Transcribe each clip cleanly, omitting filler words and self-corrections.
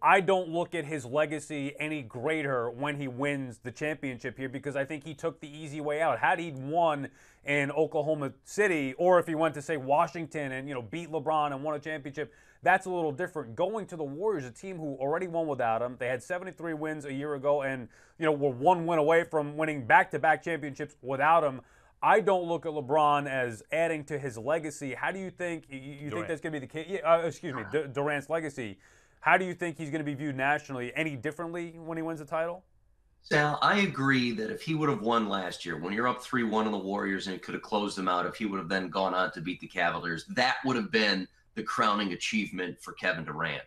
I don't look at his legacy any greater when he wins the championship here because I think he took the easy way out. Had he won in Oklahoma City, or if he went to say Washington and beat LeBron and won a championship, that's a little different. Going to the Warriors, a team who already won without him, they had 73 wins a year ago, and were one win away from winning back-to-back championships without him. I don't look at LeBron as adding to his legacy. How do you think you think that's going to be the case? Excuse me, Durant's legacy. How do you think he's going to be viewed nationally any differently when he wins the title? Sal, I agree that if he would have won last year, when you're up 3-1 on the Warriors and could have closed them out, if he would have then gone on to beat the Cavaliers, that would have been the crowning achievement for Kevin Durant.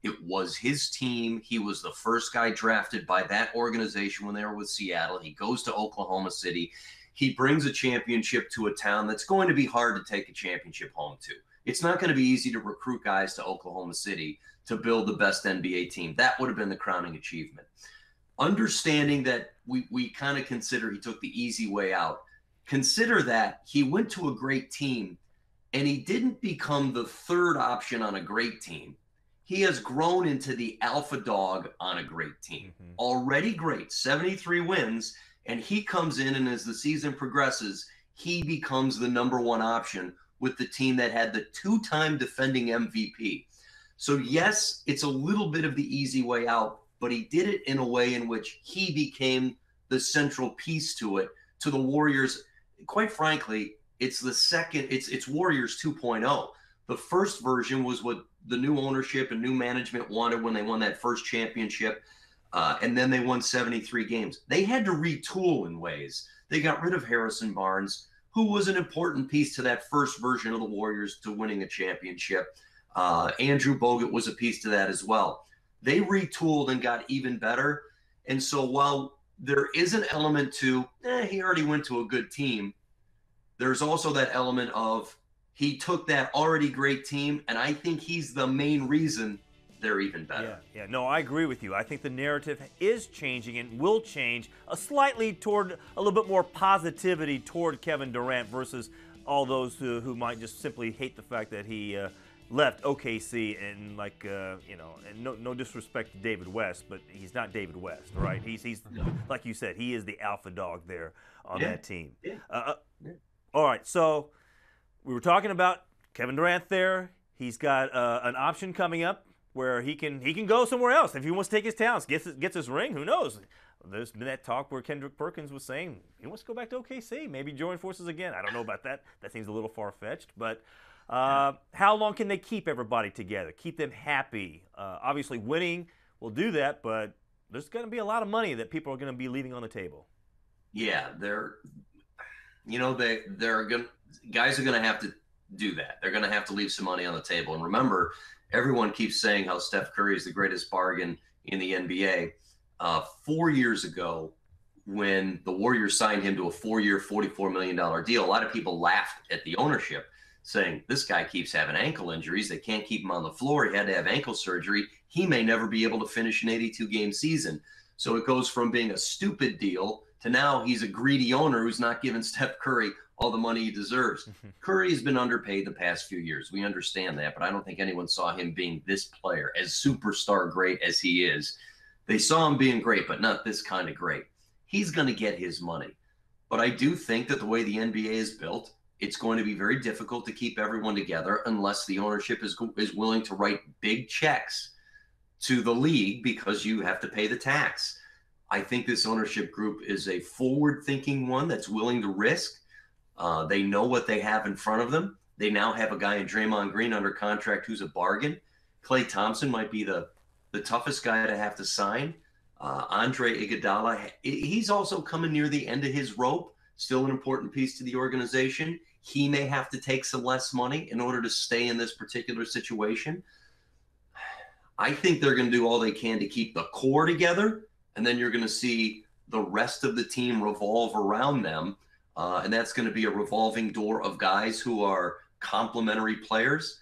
It was his team. He was the first guy drafted by that organization when they were with Seattle. He goes to Oklahoma City. He brings a championship to a town that's going to be hard to take a championship home to. It's not going to be easy to recruit guys to Oklahoma City to build the best NBA team. That would have been the crowning achievement. Understanding that we kind of consider he took the easy way out. Consider that he went to a great team and he didn't become the third option on a great team. He has grown into the alpha dog on a great team. Mm-hmm. Already great, 73 wins, and he comes in and as the season progresses, he becomes the number one option with the team that had the two-time defending MVP. So yes, it's a little bit of the easy way out, but he did it in a way in which he became the central piece to it, to the Warriors. Quite frankly, it's the second, it's Warriors 2.0. The first version was what the new ownership and new management wanted when they won that first championship, and then they won 73 games. They had to retool in ways. They got rid of Harrison Barnes, who was an important piece to that first version of the Warriors to winning a championship. Andrew Bogut was a piece to that as well. They retooled and got even better. And so while there is an element to, he already went to a good team, there's also that element of he took that already great team, and I think he's the main reason they're even better. Yeah, no, I agree with you. I think the narrative is changing and will change slightly toward a little bit more positivity toward Kevin Durant versus all those who might just simply hate the fact that he left OKC and and no disrespect to David West, but he's not David West, right? He's like you said, he is the alpha dog there on that team. Yeah. All right, so we were talking about Kevin Durant there. He's got an option coming up where he can go somewhere else if he wants to take his talents, gets his ring. Who knows? There's been that talk where Kendrick Perkins was saying he wants to go back to OKC, maybe join forces again. I don't know about that. That seems a little far-fetched, but how long can they keep everybody together, keep them happy? Obviously, winning will do that, but there's going to be a lot of money that people are going to be leaving on the table. Yeah, guys are going to have to do that. They're going to have to leave some money on the table. And remember, everyone keeps saying how Steph Curry is the greatest bargain in the NBA. 4 years ago, when the Warriors signed him to a 4-year, $44 million deal, a lot of people laughed at the ownership, saying, this guy keeps having ankle injuries. They can't keep him on the floor. He had to have ankle surgery. He may never be able to finish an 82-game season. So it goes from being a stupid deal to now he's a greedy owner who's not giving Steph Curry all the money he deserves. Curry has been underpaid the past few years. We understand that, but I don't think anyone saw him being this player, as superstar great as he is. They saw him being great, but not this kind of great. He's going to get his money. But I do think that the way the NBA is built, it's going to be very difficult to keep everyone together unless the ownership is willing to write big checks to the league because you have to pay the tax. I think this ownership group is a forward-thinking one that's willing to risk. They know what they have in front of them. They now have a guy in Draymond Green under contract who's a bargain. Klay Thompson might be the toughest guy to have to sign. Andre Iguodala, he's also coming near the end of his rope, still an important piece to the organization. He may have to take some less money in order to stay in this particular situation. I think they're going to do all they can to keep the core together, and then you're going to see the rest of the team revolve around them. And that's going to be a revolving door of guys who are complementary players.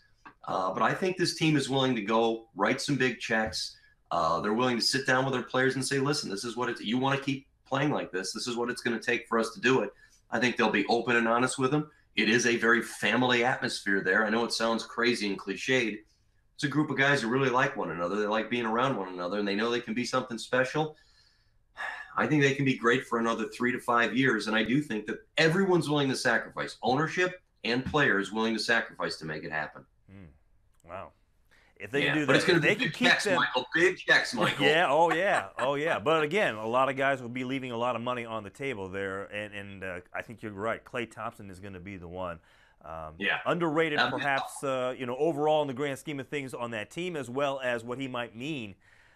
But I think this team is willing to go write some big checks. They're willing to sit down with their players and say, listen, this is what you want to keep playing like this. This is what it's going to take for us to do it. I think they'll be open and honest with them. It is a very family atmosphere there. I know it sounds crazy and cliched. it's a group of guys who really like one another. They like being around one another, and they know they can be something special. I think they can be great for another 3 to 5 years, and I do think that everyone's willing to sacrifice. Ownership and players willing to sacrifice to make it happen. Wow. If they can do that, but it's going to be big checks, Michael. Big checks, Michael. Yeah, oh yeah. But again, a lot of guys will be leaving a lot of money on the table there, and I think you're right. Klay Thompson is going to be the one. Underrated, perhaps, overall in the grand scheme of things on that team, as well as what he might mean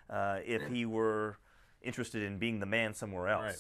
if he were interested in being the man somewhere else. Right.